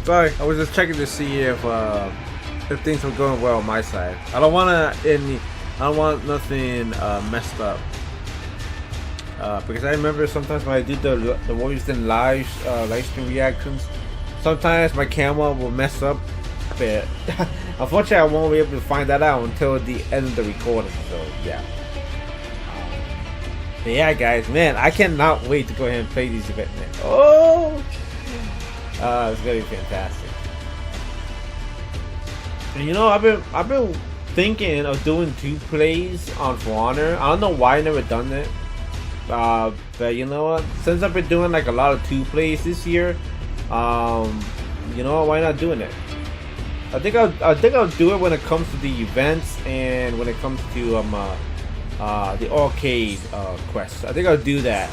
Sorry, I was just checking to see if things were going well on my side. I don't want nothing messed up. Because I remember sometimes when I did the Warriors Den live stream reactions, sometimes my camera will mess up. But unfortunately, I won't be able to find that out until the end of the recording. So yeah. But yeah, guys, man, I cannot wait to go ahead and play these events. Oh, it's gonna be fantastic. And you know, I've been thinking of doing 2 plays on For Honor. I don't know why I never done it. But you know what? Since I've been doing like a lot of 2 plays this year, you know, why not doing it? I think I'll do it when it comes to the events and when it comes to the arcade quests. I think I'll do that.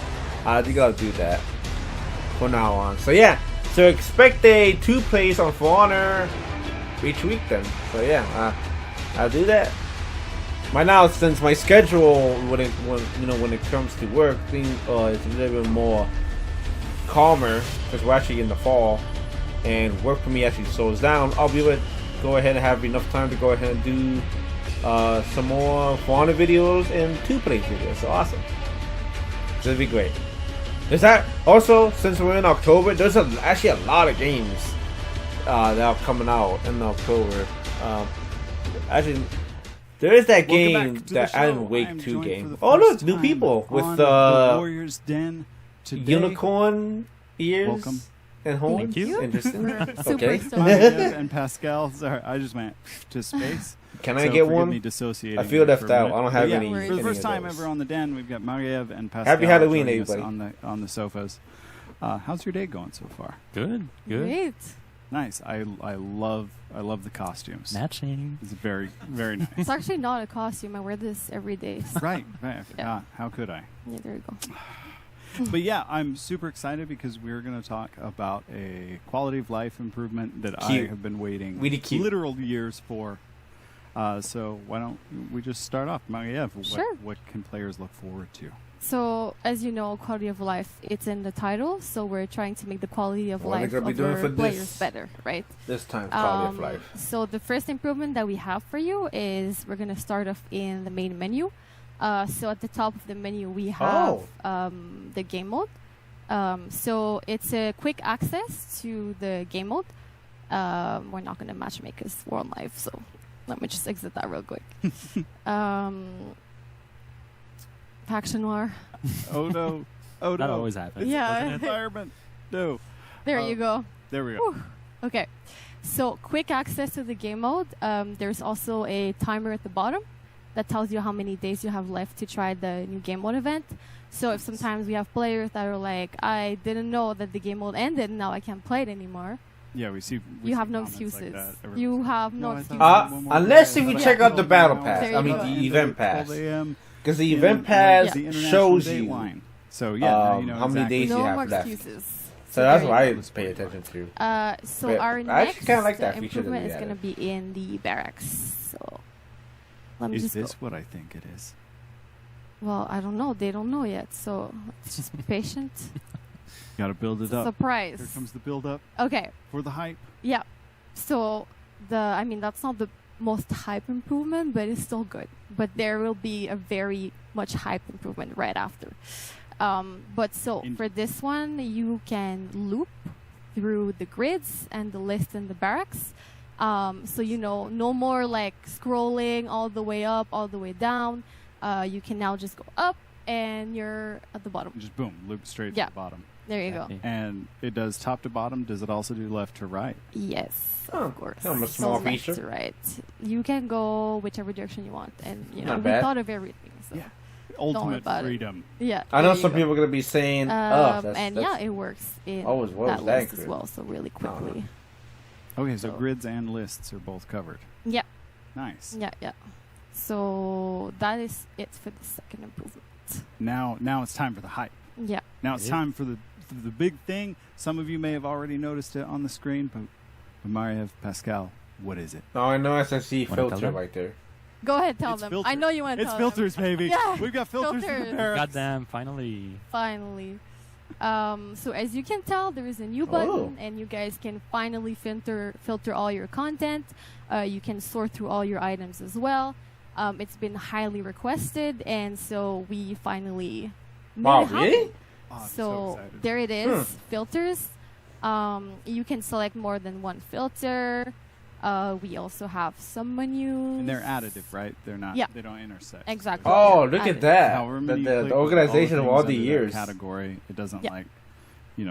From now on. So yeah, so expect a 2 plays on For Honor each week then. So yeah, I'll do that. Right now, since my schedule when it comes to work, things is a little bit more calmer because we're actually in the fall and work for me actually slows down. I'll be able to go ahead and have enough time to go ahead and do some more For Honor videos and 2 play videos. So awesome. This will be great. There's that also, since we're in October, there's actually a lot of games that are coming out in October. Actually, there is that game, that Alan Wake 2 game. Oh look, new people with Warriors Den today. Unicorn ears. Welcome. And home. Thank you. Interesting. Super Okay. And Pascal. Sorry, I just went to space. Can I get one? Me dissociating I feel left for a out. minute. I don't have Yeah, any. For the any first of time those. ever on the Den, we've got Mariev and Pascal. Happy Halloween, joining us everybody. on the sofas. How's your day going so far? Good. Great. Nice. I love the costumes. Matching. It's very very nice. It's actually not a costume. I wear this every day. So. Right. I forgot. How could I? Yeah, there you go. But yeah, I'm super excited because we're going to talk about a quality of life improvement that I have been waiting Really cute. literal years for. So why don't we just start off? Mariev, Sure. What can players look forward to? So, as you know, quality of life, it's in the title. So we're trying to make the quality of What are they life gonna be of doing our for players this? better, right? This time, quality of life. So the first improvement that we have for you is we're going to start off in the main menu. So at the top of the menu, we have the game mode. So it's a quick access to the game mode. We're not going to matchmake because we're on live, so let me just exit that real quick. Faction Noir. Oh no! Oh no! That always happens. Yeah. Environment. No. There you go. There we go. Whew. Okay. So quick access to the game mode. There's also a timer at the bottom that tells you how many days you have left to try the new game mode event. So if sometimes we have players that are like, I didn't know that the game mode ended and now I can't play it anymore. Yeah, we see. You have no comments like excuses. that. You have no I excuses. thought one more Unless day. if you But check out the battle now- pass. There I you mean, go. the event pass. 12 a.m. Because the in event pass the international shows date you line. So yeah, now you know how many exactly. days you No have more left. excuses. So that's there what you I just pay attention to. go. So But our I actually next kinda like that feature that improvement they is going to added. be in the barracks. So let me Is just this go. what I think it is? Well, I don't know. They don't know yet. So let's just be patient. Got to build It's it a up. surprise. Here comes the build up Okay. for the hype. Yeah. So that's not the most hype improvement, but it's still good. But there will be a very much hype improvement right after. But so for this one, you can loop through the grids and the list in the barracks. So no more like scrolling all the way up, all the way down. You can now just go up and you're at the bottom. Just boom, loop straight Yeah. to the bottom. There you go. Happy. And it does top to bottom. Does it also do left to right? Yes, Oh, of course. kind of a So small left feature. to right. You can go whichever direction you want, and Not we bad. thought of everything. So Yeah. Ultimate about it. freedom. yeah. I know there you some go. people are going to be saying, And yeah, it works in Oh, as well that as that list as grid. well. So really quickly. Okay, so So- grids and lists are both covered. Yeah. Nice. Yeah. So that is it for the second improvement. Now it's time for the hype. Yeah. Now it's Yeah. time for the big thing. Some of you may have already noticed it on the screen, but Mariev, Pascal, what is it? Oh, I know SSC Wanna tell filter them? right there. Go ahead, tell It's them. filters. I know you want to It's tell filters, them. baby. Yeah, We've got filters for the filters. barracks. Goddamn! Finally. Finally. So as you can tell, there is a new button, and you guys can finally filter all your content. You can sort through all your items as well. It's been highly requested, and so we finally made it happen. Really? Oh, I'm So excited. there it is, filters. You can select more than one filter. We also have some menus. And they're additive, right? They're not. Yeah. They don't intersect. Exactly. Oh, Yeah, look added. at that. However The, many you the, click the with organization of things all the under that years. category, it doesn't Yeah. like,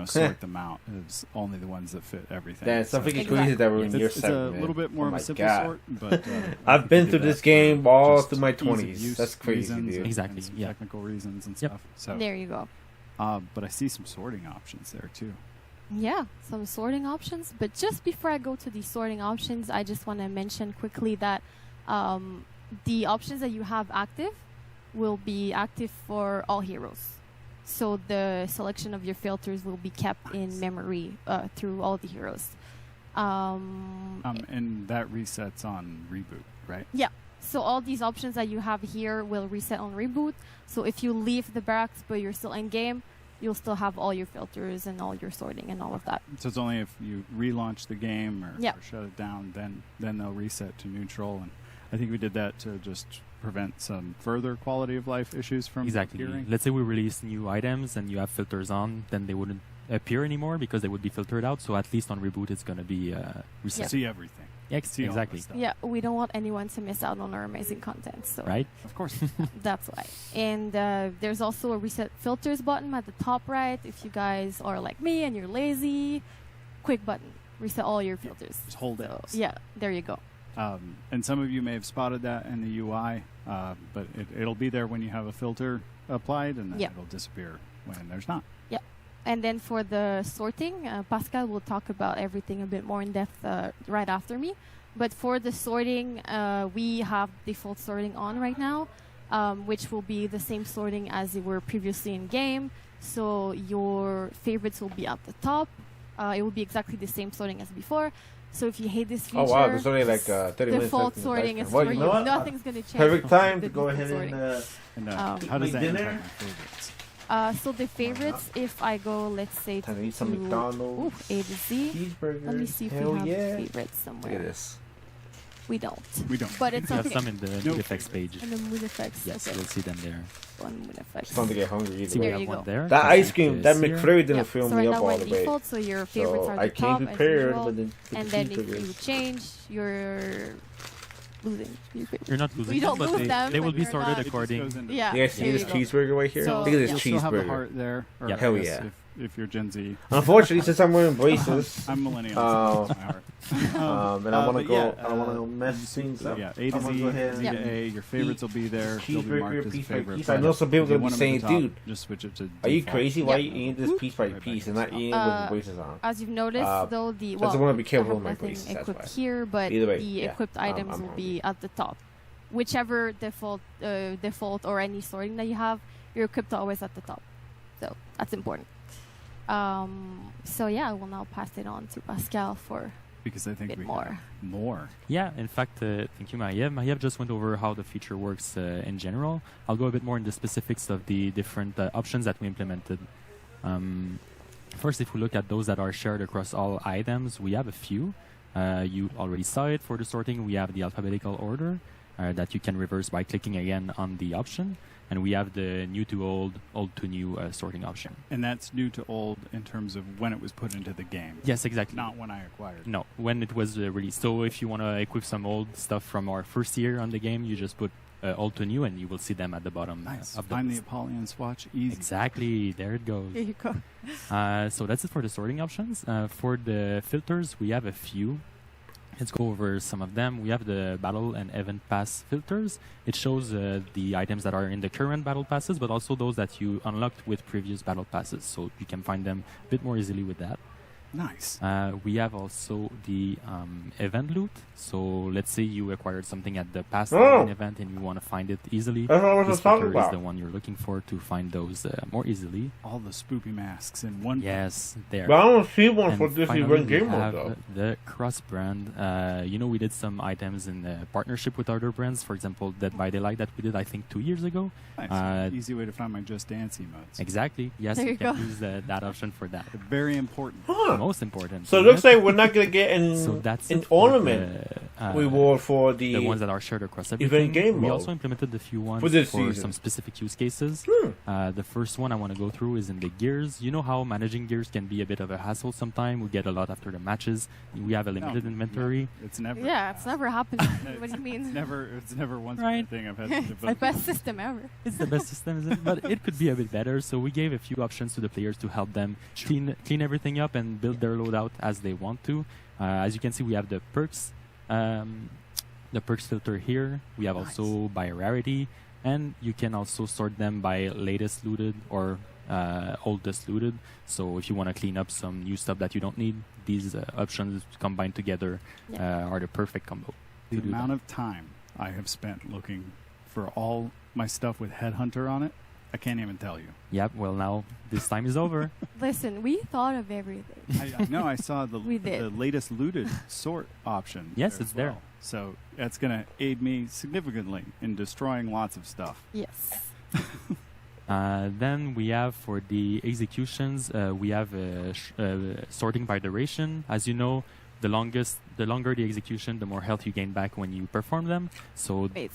sort them out. It's only the ones that fit everything. Damn, something Exactly. crazy that we're in year It's a 7, man. little bit more Oh of my a simple God. sort, but I've been through this game all through my 20s. 20s. That's crazy, reasons dude. Exactly, and some yeah. technical reasons and Yep. stuff. So, There you go. but I see some sorting options there too. Yeah, some sorting options. But just before I go to the sorting options, I just want to mention quickly that the options that you have active will be active for all heroes. So the selection of your filters will be kept in memory through all the heroes. And that resets on reboot, right? Yeah. So all these options that you have here will reset on reboot. So if you leave the barracks but you're still in game, you'll still have all your filters and all your sorting and all of that. So it's only if you relaunch the game or, Yeah. or shut it down, then they'll reset to neutral. And I think we did that to just prevent some further quality of life issues from Exactly. appearing. Let's say we release new items and you have filters on, then they wouldn't appear anymore because they would be filtered out. So at least on reboot, it's going to be reset. See everything. See all the Exactly. stuff. Yeah, we don't want anyone to miss out on our amazing content. So Right? Of course. that's why. And there's also a reset filters button at the top right. If you guys are like me and you're lazy, quick button. Reset all your filters. Just hold So, X. yeah, there you go. And some of you may have spotted that in the UI, but it'll be there when you have a filter applied, and then Yeah. it'll disappear when there's not. And then for the sorting, Pascal will talk about everything a bit more in depth right after me. But for the sorting, we have default sorting on right now, which will be the same sorting as they were previously in game. So your favorites will be at the top. It will be exactly the same sorting as before. So if you hate this feature, Oh wow, there's only like 30 minutes. default left in the sorting live is stream. Well, for you you. know what? Nothing's going to change. Perfect time The to go default ahead sorting. And Eat how does my that dinner. impact my favorites? So the favorites, if I go, let's say, Time to eat some McDonald's. A to Z. Cheeseburgers. Let me see if Hell we have yeah. favorites Look at somewhere. this. We don't. We don't. But it's We have okay. some in the No effects page. And the moon effects. Yes, okay. you'll see them there. One moon effects. It's fun to get hungry either So we There way. have you one go. there. That ice cream, that Here. McFlurry didn't Yeah. fill So me right up now all we're the way. default, so your favorites So are I the came top as prepared usual. with the And then if you cheeseburgers. change, you're losing your favorites. You're not losing We don't them, but lose them, they will but be you're sorted not- It just according. goes into- Yeah. You guys see there this you go. cheeseburger right here? So- Look at this You'll still have a cheeseburger. heart there. Or Yeah. I Hell guess yeah. If you're Gen Z. Unfortunately, since I'm wearing braces, I'm millennial. Oh. so that's my heart. and I want to but go. yeah, I don't want to mess things up. Yeah, A to I'm gonna Z, go ahead Z and to A. Your favorites will be there. They'll be cheeseburger marked as a piece by favorite. piece. I know some people if you gonna be want 'em at saying, the top, "Dude, just switch it to Are you default. crazy? Why are Yeah. you eating this piece by Right back piece to and not the eating top. with the braces on? As you've noticed, though, the I just wanna be I careful have with my nothing braces, that's equipped why. here, but Either way, the yeah, equipped items I'm will hungry. be at the top. Whichever default or any sorting that you have, you're equipped always at the top. So that's important. So yeah, I will now pass it on to Pascal for Because I a think bit we more. have more. Yeah, in fact, thank you, Maiev. Maiev just went over how the feature works in general. I'll go a bit more in the specifics of the different options that we implemented. First, if we look at those that are shared across all items, we have a few. You already saw it for the sorting. We have the alphabetical order that you can reverse by clicking again on the option. And we have the new to old, old to new sorting option. And that's new to old in terms of when it was put into the game. Yes, exactly. Not when I acquired. No, when it was released. So if you want to equip some old stuff from our first year on the game, you just put old to new and you will see them at the bottom Nice. of the Find the list. Apollyon swatch. Easy. Exactly, there it goes. There you go. So that's it for the sorting options. For the filters, we have a few. Let's go over some of them. We have the battle and event pass filters. It shows the items that are in the current battle passes, but also those that you unlocked with previous battle passes. So you can find them a bit more easily with that. Nice. We have also the event loot. So let's say you acquired something at the past event and you want to find it easily. That's what I was This just talking filter is about. the one you're looking for to find those more easily. All the spoopy masks in one. Yes, there. But I don't see one And for this finally, event we game mode have though. the cross brand. We did some items in partnership with other brands. For example, Dead by Daylight that we did, I think, 2 years ago. Nice. Easy way to find my Just Dance emotes. Exactly. Yes, There you you can go. use that option for that. Very important. Huh. Most important. So it looks like we're not gonna get So that's an it for ornament the, reward for the ones that are shared across event everything. game We mode also implemented a few ones for this season. some specific use cases. Hmm. The first one I want to go through is in the gears. You know how managing gears can be a bit of a hassle sometimes. We get a lot after the matches. We have a limited inventory. It's never. Yeah, it's never happened. What do you mean? It's never once Right. a thing I've had to The devote. best system ever. It's the best system, isn't it? But it could be a bit better. So we gave a few options to the players to help them clean everything up and build their loadout as they want to. As you can see, we have the perks. The perks filter here. We have also by rarity, and you can also sort them by latest looted or oldest looted. So if you want to clean up some new stuff that you don't need, these options combined together are the perfect combo. The to do amount that. of time I have spent looking for all my stuff with Headhunter on it, I can't even tell you. Yep. Well, now this time is over. Listen, we thought of everything. I know I saw We did. the latest looted sort option. Yes, as it's there. well. So that's going to aid me significantly in destroying lots of stuff. Yes. Then we have for the executions, we have sorting by duration. As you know, the longer the execution, the more health you gain back when you perform them. So Amazing.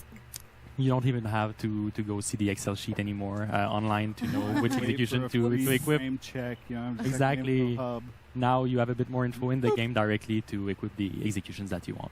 you don't even have to go see the Excel sheet anymore online to know which Wait execution for a to free equip. frame check, check the Exactly. info hub. Now you have a bit more info in the game directly to equip the executions that you want.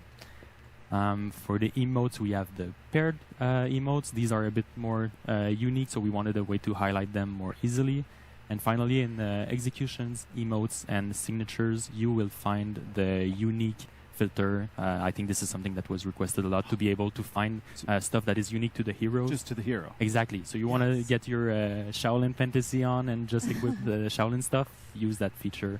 For the emotes, we have the paired emotes. These are a bit more unique, so we wanted a way to highlight them more easily. And finally, in executions, emotes, and signatures, you will find the unique filter. I think this is something that was requested a lot, to be able to find stuff that is unique to the hero. Just to the hero. Exactly. So you want to get your Shaolin fantasy on and just equip the Shaolin stuff, use that feature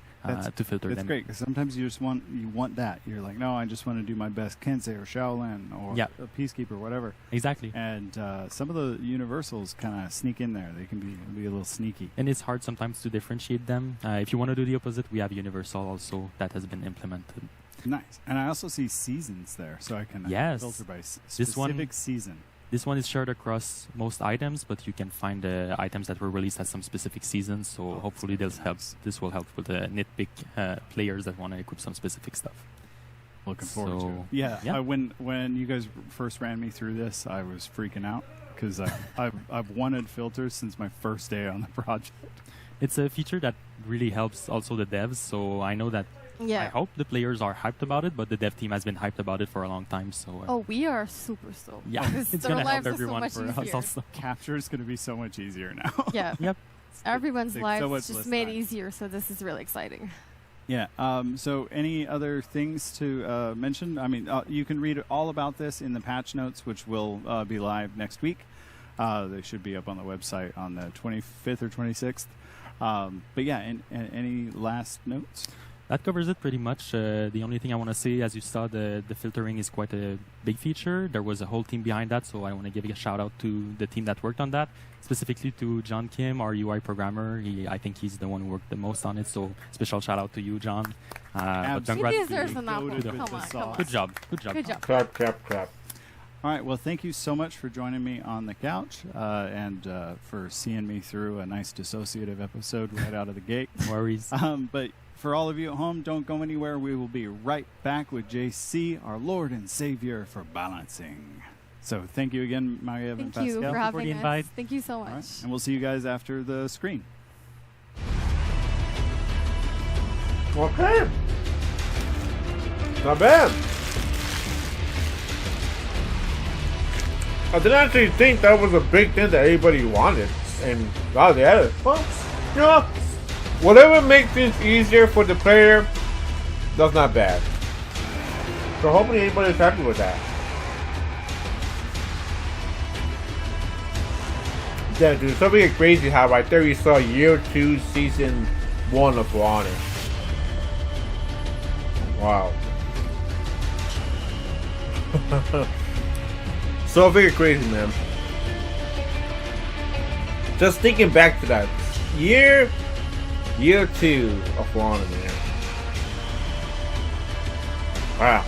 to filter That's them. great, because sometimes you just want that. You're like, no, I just want to do my best Kensei or Shaolin or Yeah. a Peacekeeper, whatever. Exactly. And some of the universals kind of sneak in there. They can be a little sneaky. And it's hard sometimes to differentiate them. If you want to do the opposite, we have Universal also that has been implemented. Nice. And I also see seasons there, so I can Yes. filter by This one- specific season. This one is shared across most items, but you can find items that were released at some specific seasons. So hopefully this will help with the nitpick players that want to equip some specific stuff. Looking forward to So, it. Yeah. yeah. When you guys first ran me through this, I was freaking out because I've wanted filters since my first day on the project. It's a feature that really helps also the devs. So I know that I Yeah. hope the players are hyped about it, but the dev team has been hyped about it for a long time. So Oh, we are super stoked. yeah, Because it's their gonna help lives are so everyone much for us easier. also. Capture is going to be so much easier now. Yeah. Yep. Everyone's Takes lives so much just less made time. easier, so this is really exciting. Yeah. So any other things to mention? I mean, you can read all about this in the patch notes, which will be live next week. They should be up on the website on the 25th or 26th. But yeah, and any last notes? That covers it pretty much. The only thing I want to say, as you saw, the filtering is quite a big feature. There was a whole team behind that, so I want to give a shout out to the team that worked on that, specifically to John Kim, our UI programmer. I think he's the one who worked the most on it, so special shout out to you, John. But He congrats to deserves you. an apple. Goated with Come the on, come sauce. on. Good job. Good job. Good job. Clap, clap, clap. All right. Well, thank you so much for joining me on the couch and for seeing me through a nice dissociative episode right out of the gate. No worries. But for all of you at home, don't go anywhere. We will be right back with JC, our Lord and Savior for balancing. So thank you again, Marie-Eve and Thank you Pascal. for for having the us. invite. Thank you so All much. right, and we'll see you guys after the screen. Okay. Not bad. I didn't actually think that was a big thing that everybody wanted. And wow, they had it. Well, you know, whatever makes things easier for the player, that's not bad. So hopefully everybody's happy with that. Yeah, dude, something crazy how right there you saw year 2, season 1 of For Honor. Wow. So very crazy, man. Just thinking back to that year 2 of For Honor, man. Wow.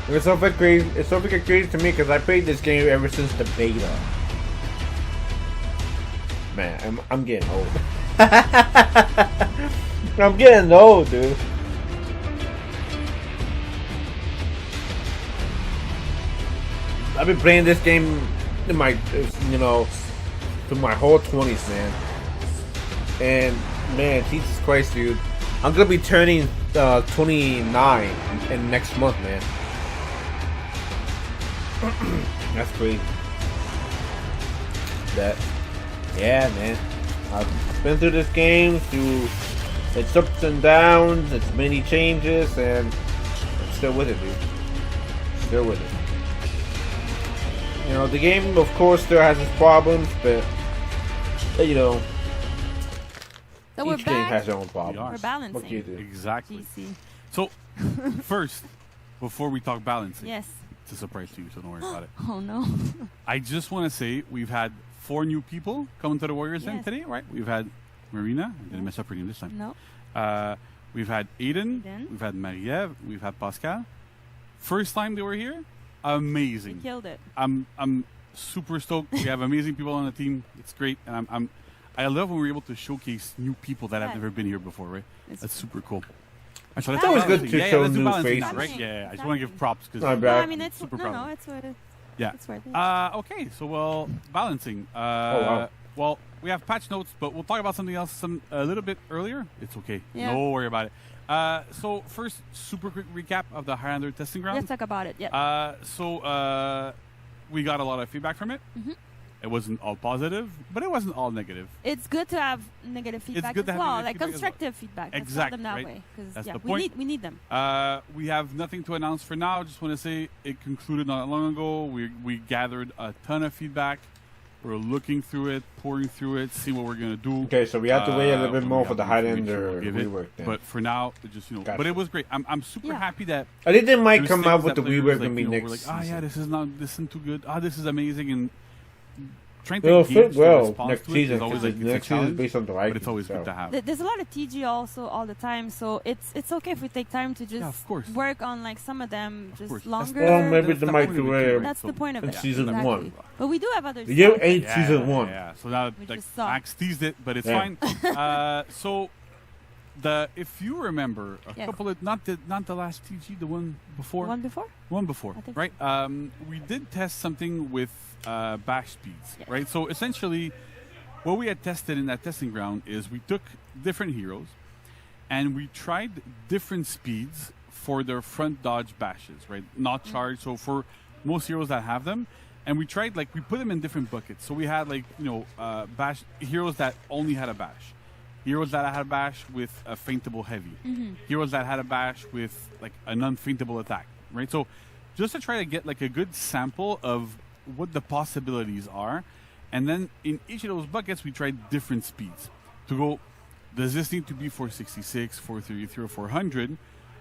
It's so freaking crazy. It's so freaking crazy to me because I played this game ever since the beta. Man, I'm getting old. I'm getting old, dude. I've been playing this game in my, through my whole 20s, man. And man, Jesus Christ, dude, I'm gonna be turning 29 in next month, man. That's crazy. Yeah, man. I've been through this game, through its ups and downs, its many changes, and I'm still with it, dude. Still with it. You know, the game, of course, still has its problems, but you know, So each game has their own problems. We're balancing. What can you do? Exactly. GC. So, first, before we talk balancing, Yes. it's a surprise to you, so don't worry about it. Oh no. I just want to say we've had 4 new people coming to the Warriors Den Yes. today, right? We've had Marina. I didn't mess up her name this time. No. We've had Aiden. Aiden. We've had Marie-Ève. We've had Pascal. First time they were here, We amazing. killed it. I'm super stoked. We have amazing people on the team. It's great, and I love when we're able to showcase new people that have Yeah. never been here before, right? It's That's super cool. It's So let's always do good balancing. to show let's do new balancing now, faces. right? Yeah, I just want to give props because Not No, bad. I mean it's Super no, proud no, of it's worth it. yeah. It's worth it. Okay, so well, balancing. wow. Well, we have patch notes, but we'll talk about something else a little bit earlier. It's okay. Yeah. No worry about it. So first, super quick recap of the Highlander testing ground. Let's talk about it. Yeah. We got a lot of feedback from it. Mhm. It wasn't all positive, but it wasn't all negative. It's good to have negative feedback good to as have well, negative like feedback as well. constructive feedback. Let's Exact, tell them that right? way, because That's yeah, the we point. need them. We have nothing to announce for now. Just want to say it concluded not long ago. We gathered a ton of feedback. We're looking through it, pouring through it, see what we're gonna do. Okay, so we have to wait a little bit when more we for the have the Highlander information, we'll give it. rework then. But for now, it just Gotcha. But it was great. I'm super Yeah. happy that I think they might there's come things out with that the players, rework like, and be we're next like, season. this isn't too good. This is amazing, and trying It'll to fit gauge the well response next to it season is always because like, it's a next season is challenge, based on the but Vikings. it's always good to have. There's a lot of TG also all the time, so it's okay if we take time to just of course. work on like some of them Of just course. longer. Well, maybe That's they the might point do of it, it right? That's the point of in it. season Exactly. 1. But we do have other The year stuff. 8 season 1. Yeah, so now We like just saw. Max teased it, but it's Yeah. fine. So if you remember a Yes. couple of not the last TG, the one before, One before? I think right? We did test something with bash speeds, Yes. right? So essentially, what we had tested in that testing ground is we took different heroes and we tried different speeds for their front dodge bashes, right? Not charged. So for most heroes that have them, and we tried we put them in different buckets. So we had bash heroes that only had a bash, heroes that had a bash with a feintable heavy, heroes that had a bash with a non-feintable attack, right? So just to try to get a good sample of what the possibilities are. And then in each of those buckets, we tried different speeds to go. Does this need to be 466, 433, or 400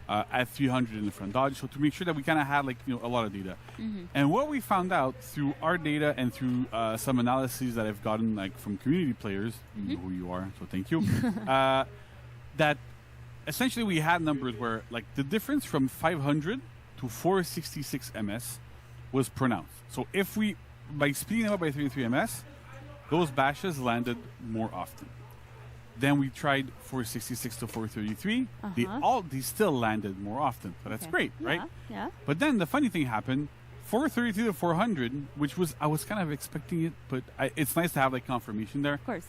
at 300 in the front dodge? So to make sure that we kind of had a lot of data. And what we found out through our data and through some analyses that I've gotten from community players, you know who you are, so thank you, that essentially we had numbers where the difference from 500 to 466 MS was pronounced. So if we by speeding them up by 33 MS, those bashes landed more often. Then we tried 466 to 433. They still landed more often, so that's Okay. great, right? Yeah. But then the funny thing happened: 433 to 400, which was I was kind of expecting it, but it's nice to have confirmation there. Of course.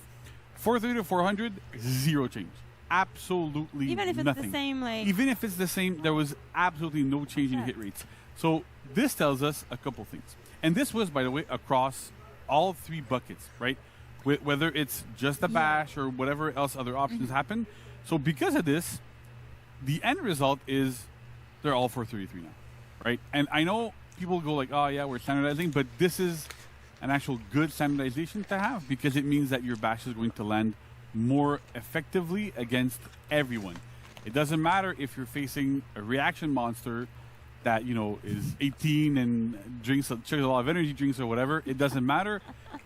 433 to 400, zero change, absolutely Even if it's nothing. the same, Even if it's the same, there was absolutely no change in Yeah. hit rates. So this tells us a couple things. And this was, by the way, across all 3 buckets, right? Whether it's just a bash or whatever else other options happen. So because of this, the end result is they're all 433 now, right? And I know people go oh yeah, we're standardizing, but this is an actual good standardization to have because it means that your bash is going to land more effectively against everyone. It doesn't matter if you're facing a reaction monster that, you know, is 18 and chugs a lot of energy drinks or whatever. It doesn't matter.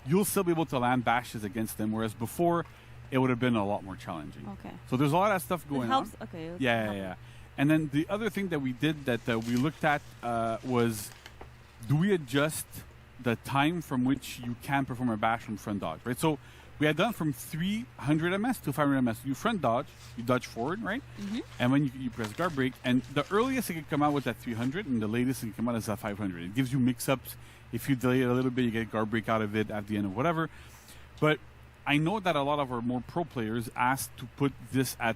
You'll still be able to land bashes against them, whereas before it would have been a lot more challenging. Okay. So there's a lot of stuff going It helps. on. Okay. Yeah. And then the other thing that we did that we looked at was, do we adjust the time from which you can perform a bash from front dodge, right? So we had done from 300 ms to 500 ms. You front dodge, you dodge forward, right? Mm-hmm. And when you press guard break, and the earliest it can come out was at 300, and the latest it can come out is at 500. It gives you mix-ups. If you delay it a little bit, you get guard break out of it at the end of whatever. But I know that a lot of our more pro players asked to put this at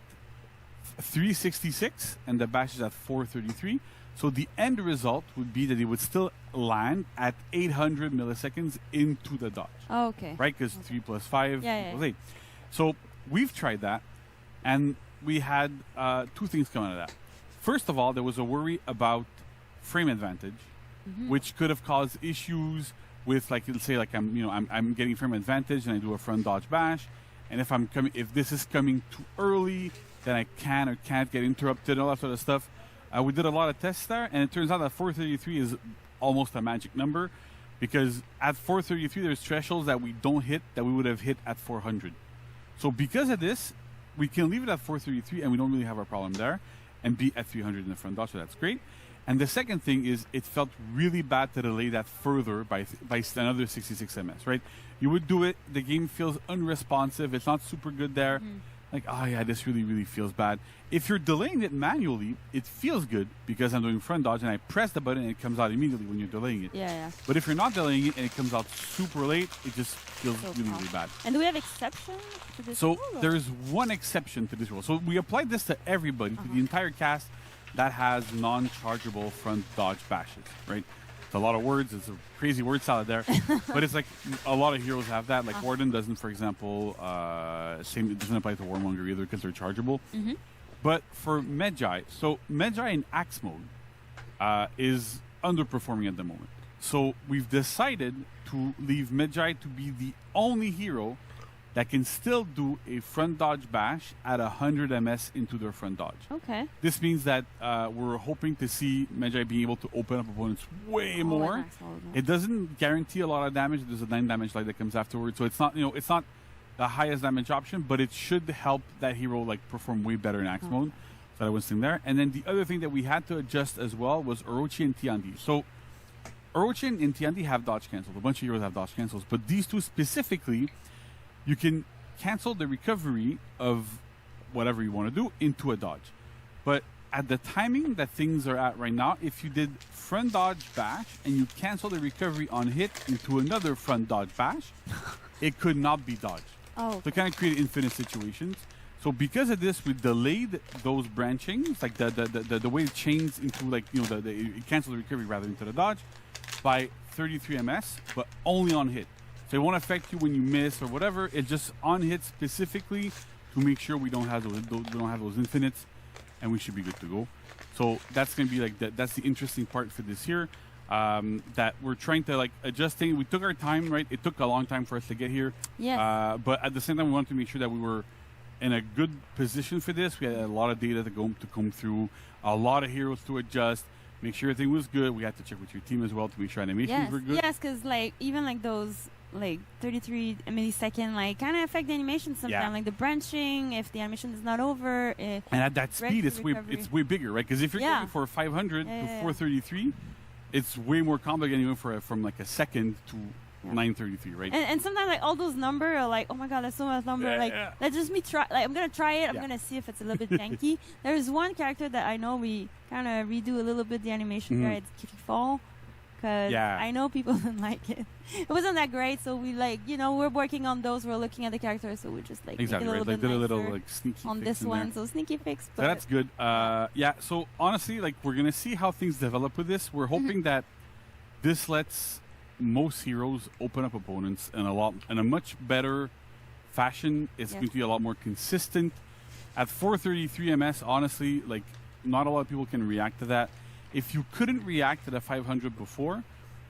366 and the bash is at 433. So the end result would be that it would still land at 800 milliseconds into the dodge. Oh, okay. Right? Because 3 plus 5 Yeah. was 8. So we've tried that, and we had two things come out of that. First of all, there was a worry about frame advantage, which could have caused issues with, like, let's say, like I'm getting frame advantage and I do a front dodge bash, and if this is coming too early, then I can or can't get interrupted and all that sort of stuff. We did a lot of tests there, and it turns out that 433 is almost a magic number, because at 433 there's thresholds that we don't hit that we would have hit at 400. So because of this, we can leave it at 433 and we don't really have a problem there, and be at 300 in the front dodge, so that's great. And the second thing is, it felt really bad to delay that further by another 66 ms, right? You would do it, the game feels unresponsive, it's not super good there. Like, oh yeah, this really, really feels bad. If you're delaying it manually, it feels good because I'm doing front dodge and I press the button and it comes out immediately when you're delaying it. Yeah. But if you're not delaying it and it comes out super late, it just feels So really, tough. really bad. And do we have exception to this So rule, or- there's one exception to this rule. So we applied this to everybody, to the entire cast that has non-chargeable front dodge bashes, right? It's a lot of words. It's a crazy word salad there. But it's like a lot of heroes have that. Like Warden doesn't, for example. It doesn't apply to Warmonger either because they're chargeable. But for Medjai, so Medjai in Axe mode is underperforming at the moment. So we've decided to leave Medjai to be the only hero that can still do a front dodge bash at 100 ms into their front dodge. Okay. This means that we're hoping to see Medjai being able to open up opponents way more. Max mode, yeah. It doesn't guarantee a lot of damage. There's a 9 damage light that comes afterwards, so it's not the highest damage option, but it should help that hero like perform way better in Axe mode. So that was thing there. And then the other thing that we had to adjust as well was Orochi and Tiandi. So Orochi and Tiandi have dodge cancels. A bunch of heroes have dodge cancels, but these two specifically, you can cancel the recovery of whatever you want to do into a dodge. But at the timing that things are at right now, if you did front dodge bash and you cancel the recovery on hit into another front dodge bash, it could not be dodged. Oh. So it kind of created infinite situations. So because of this, we delayed those branchings, like the way it chains into, like, you know, it cancels the recovery rather into the dodge by 33 ms, but only on hit. So it won't affect you when you miss or whatever. It's just on hit specifically to make sure we don't have those infinites, and we should be good to go. So that's gonna be like that's the interesting part for this year. That we're trying to like adjust things. We took our time, right? It took a long time for us to get here. Yes. But at the same time, we wanted to make sure that we were in a good position for this. We had a lot of data to come through, a lot of heroes to adjust, make sure everything was good. We had to check with your team as well to make sure animations were good. Yes, because like even like those like 33 millisecond like kind of affect the animation sometimes. Yeah. Like the branching, if the animation is not over. And at that speed, it's way bigger, right? Because if you're going for 500 to 433, it's way more complicated than going from like a second to 933, right? And sometimes like all those numbers are like, oh my god, that's so much number. Let's just me try. Like I'm gonna try it. I'm gonna see if it's a little bit janky. There's one character that I know we kind of redo a little bit the animation there. It's Kitty Fall. Because I know people didn't like it. It wasn't that great, so we we're working on those. We're looking at the characters, so we just like exactly make it a right. little Like bit did a nicer little like sneaky on fix this in one. there. So sneaky fix. So that's good. So honestly, like we're gonna see how things develop with this. We're hoping that this lets most heroes open up opponents in a much better fashion. It's going to be a lot more consistent. At 433 ms, honestly, like not a lot of people can react to that. If you couldn't react to the 500 before,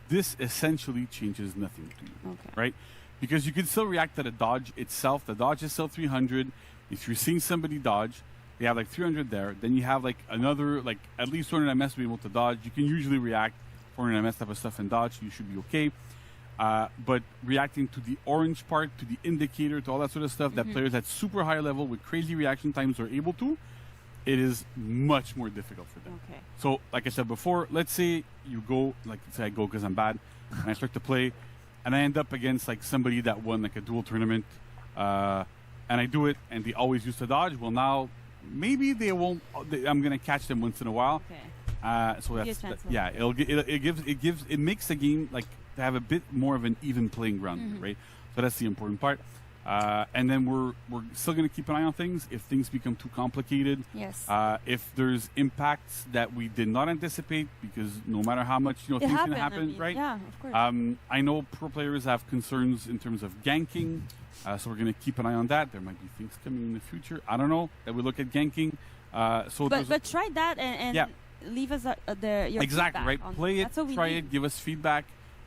this essentially changes nothing to you, right? Because you can still react to the dodge itself. The dodge is still 300. If you're seeing somebody dodge, You have like 300 there. Then you have like another, like at least 200 ms to be able to dodge. You can usually react 400 ms type of stuff and dodge. You should be okay. But reacting to the orange part, to the indicator, to all that sort of stuff that players at super high level with crazy reaction times are able to, it is much more difficult for them. Okay. So, like I said before, let's say you go, like let's say I go because I'm bad, and I start to play, and I end up against like somebody that won like a dual tournament, and I do it, and they always used to dodge. Well, now maybe they won't. I'm gonna catch them once in a while. Okay. So that's yeah. It makes the game like to have a bit more of an even playing ground, right? So that's the important part. And then we're still going to keep an eye on things. If things become too complicated, Yes. if there's impacts that we did not anticipate, because no matter how much things can happen, I mean, right? Yeah, of course. I know pro players have concerns in terms of ganking, so we're going to keep an eye on that. There might be things coming in the future. I don't know that we look at ganking. But try that and leave us your exactly feedback right. on Play That's it, what we try need. it, give us feedback.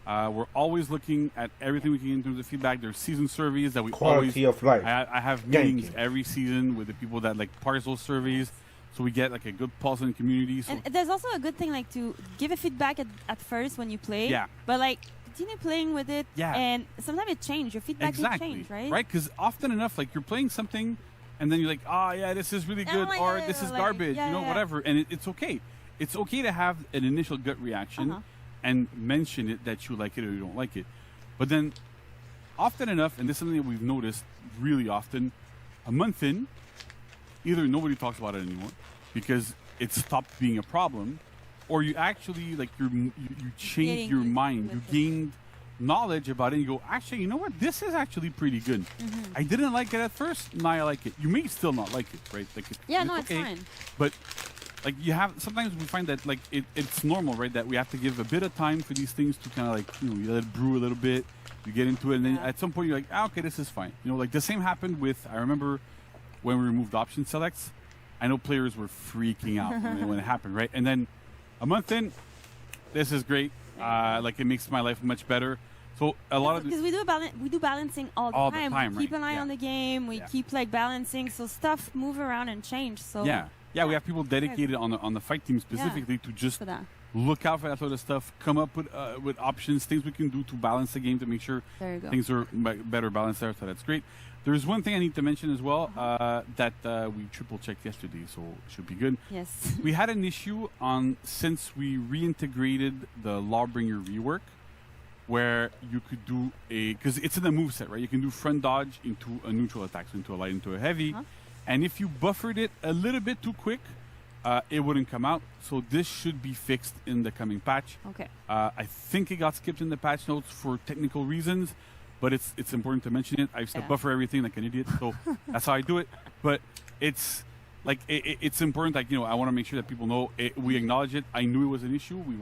We're always looking at everything we can in terms of feedback. There's season surveys that we Quality of life. I have meetings every season with the people that like parse those surveys, so we get like a good pulse in the community. So And there's also a good thing like to give a feedback at first when you play. Yeah. But like continue playing with it. Yeah. And sometimes it changes. Your feedback will change, right? Right, because often enough, like you're playing something, and then you're like, oh yeah, this is really good, like, or this is like, garbage, yeah. whatever, and it's okay. It's okay to have an initial gut reaction and mention it that you like it or you don't like it. But then, often enough, and this is something that we've noticed really often, a month in, either nobody talks about it anymore because it stopped being a problem, or you actually like you changed your mind, you gained knowledge about it, and you go, actually, you know what, this is actually pretty good. I didn't like it at first, now I like it. You may still not like it, right? Like It's fine. But like sometimes we find that like it's normal, right? That we have to give a bit of time for these things to kind of like, you let it brew a little bit, you get into it, and then at some point you're like, okay, this is fine. Like the same happened with, I remember when we removed option selects, I know players were freaking out when it happened, right? And then a month in, this is great. Like it makes my life much better. So a lot of because we do balancing all the time. We keep an eye on the game. We keep like balancing, so stuff move around and change. So we have people dedicated on the fight team specifically to just look out for that sort of stuff. Come up with options, things we can do to balance the game to make sure things are better balanced there. So that's great. There's one thing I need to mention as well that we triple checked yesterday, so it should be good. Yes. We had an issue since we reintegrated the Lawbringer rework, where you could do because it's in the moveset, right? You can do front dodge into a neutral attack, so into a light, into a heavy. And if you buffered it a little bit too quick, it wouldn't come out. So this should be fixed in the coming patch. Okay. I think it got skipped in the patch notes for technical reasons, but it's important to mention it. I used to buffer everything like an idiot, so that's how I do it. But it's like it's important. Like I want to make sure that people know we acknowledge it. I knew it was an issue. We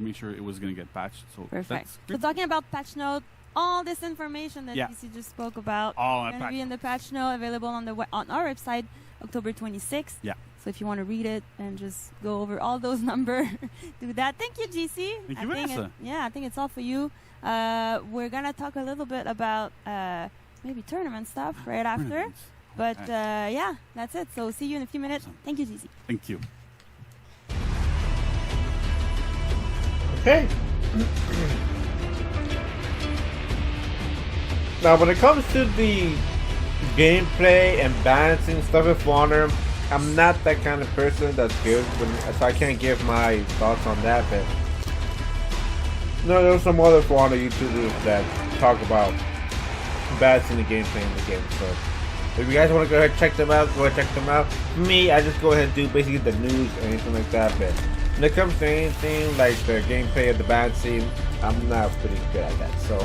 made sure it was going to get patched. So perfect. So talking about patch note, all this information that DC just spoke about going to be in the patch note available on our website October 26th. Yeah. So if you want to read it and just go over all those numbers, do that. Thank you, GC. Thank you, Vanessa. I think it's all for you. We're gonna talk a little bit about maybe tournament stuff right after. But that's it. So see you in a few minutes. Thank you, GC. Thank you. Okay. Now, when it comes to the gameplay and balancing stuff with Honor, I'm not that kind of person that's good, so I can't give my thoughts on that. But there's some other For Honor YouTubers that talk about balancing the gameplay in the game. So if you guys want to go ahead and check them out, go ahead and check them out. For me, I just go ahead and do basically the news or anything like that. But when it comes to anything like the gameplay or the balancing, I'm not pretty good at that. So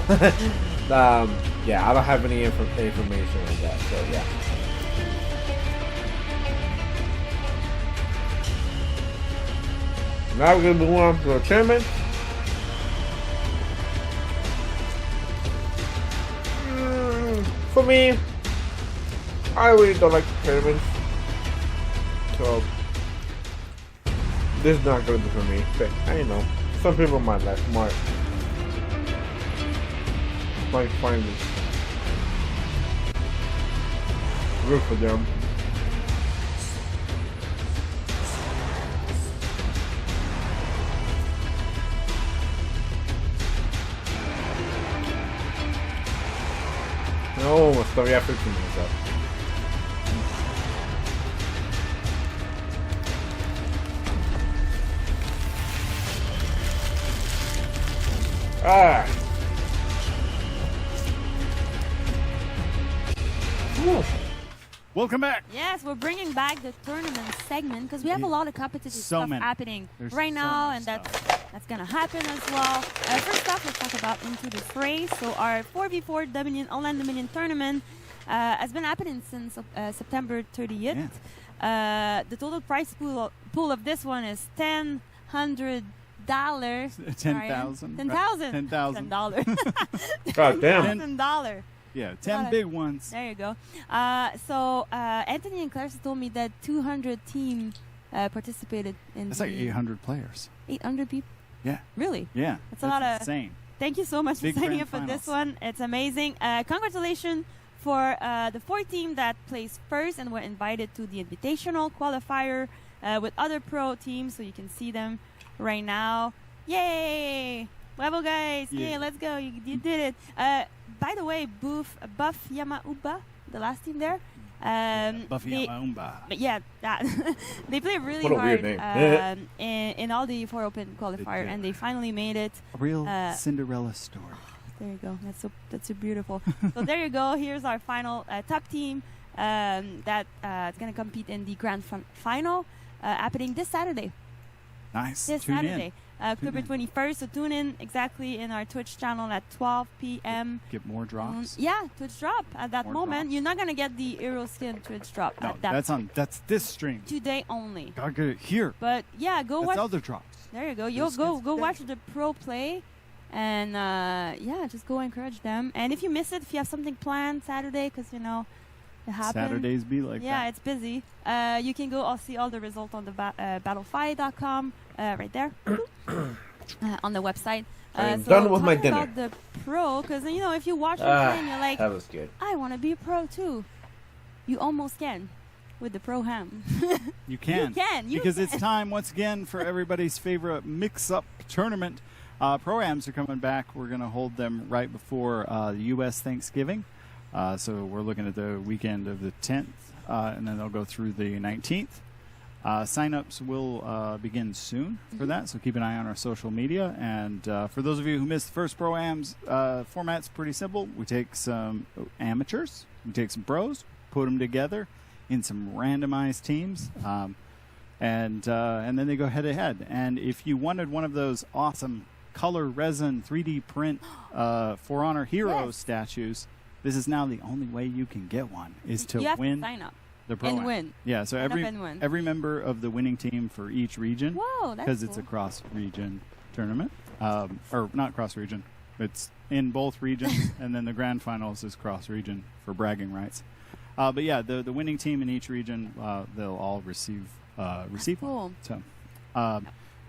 I don't have any information on that. So yeah. Now we're going to move on to the tournament. For me, I really don't like tournaments. So, this is not going to be for me. But, I know, some people might find it good for them. almost. We have 15 minutes left. Ah. Welcome back. Yes, we're bringing back the tournament segment because we have a lot of competitive stuff happening right now, and that's gonna happen as well. First off, let's talk about Into the Fray. So our 4v4 online Dominion tournament has been happening since September 30th. Yeah. The total prize pool of this one is $10,000. $10,000. $10,000. God damn. $10,000. Yeah, 10 big ones. There you go. So Anthony and Clarissa told me that 200 teams participated in. That's like 800 players. 800 people. Yeah. Really? Yeah. That's a lot of. Insane. Thank you so much for signing up for this one. It's amazing. Congratulations for the 4 teams that placed first and were invited to the invitational qualifier with other pro teams, so you can see them right now. Yay! Bravo, guys! Yeah. Yay, let's go! You did it. By the way, Buff Yamauba, the last team there. Buffy Yamauba. Yeah, that they played really what a hard weird name. in all the 4 Open qualifier, and they finally made it. A real Cinderella story. There you go. That's so beautiful. So there you go. Here's our final top team that is going to compete in the grand final happening this Saturday. Nice. This Saturday. October 21st, so tune in exactly in our Twitch channel at 12 p.m. Get more drops. Twitch drop at that moment. Drops. You're not gonna get the Hero Skin Twitch drop. No, at that that's this stream. Today only. Gotta get it here. But yeah, go that's watch other drops. There you go. Go watch the pro play, and just go encourage them. And if you miss it, if you have something planned Saturday, because it happens. Saturdays be like that. Yeah, it's busy. You can go. I'll see all the results on the battlefy.com right there. On the website. I'm done with my dinner. About the pro, because if you watch the thing, you're like, that was good. I want to be a pro too. You almost can with the pro ham. You can. Because it's time once again for everybody's favorite mix-up tournament. Pro-ams are coming back. We're going to hold them right before the U.S. Thanksgiving. So we're looking at the weekend of the 10th, and then they'll go through the 19th. Sign-ups will begin soon for that, so keep an eye on our social media. And for those of you who missed the first Pro-Ams, format's pretty simple. We take some amateurs, we take some pros, put them together in some randomized teams, and then they go head-to-head. And if you wanted one of those awesome color resin 3D print For Honor Hero statues, this is now the only way you can get one, is to win. To sign up. The pro and win. Yeah, so every member of the winning team for each region, because it's a cross-region tournament, or not cross-region, it's in both regions, and then the grand finals is cross-region for bragging rights. But yeah, the winning team in each region, they'll all receive cool. one. So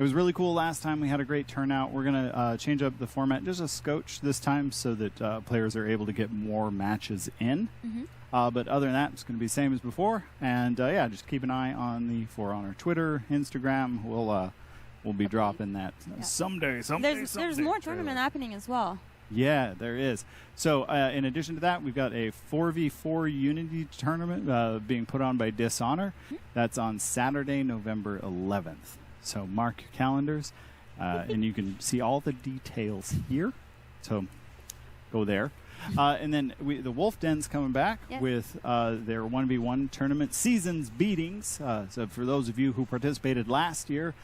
it was really cool last time. We had a great turnout. We're going to change up the format just a scotch this time so that players are able to get more matches in. Mm-hmm. But other than that, it's going to be the same as before. And just keep an eye on the For Honor Twitter, Instagram. We'll be dropping that someday. There's more tournament happening as well. Yeah, there is. So in addition to that, we've got a 4v4 Unity tournament being put on by Dishonor. Mm-hmm. That's on Saturday, November 11th. So mark your calendars, and you can see all the details here. So go there. And then the Wolf Den's coming back with their 1v1 tournament seasons beatings. So for those of you who participated last year,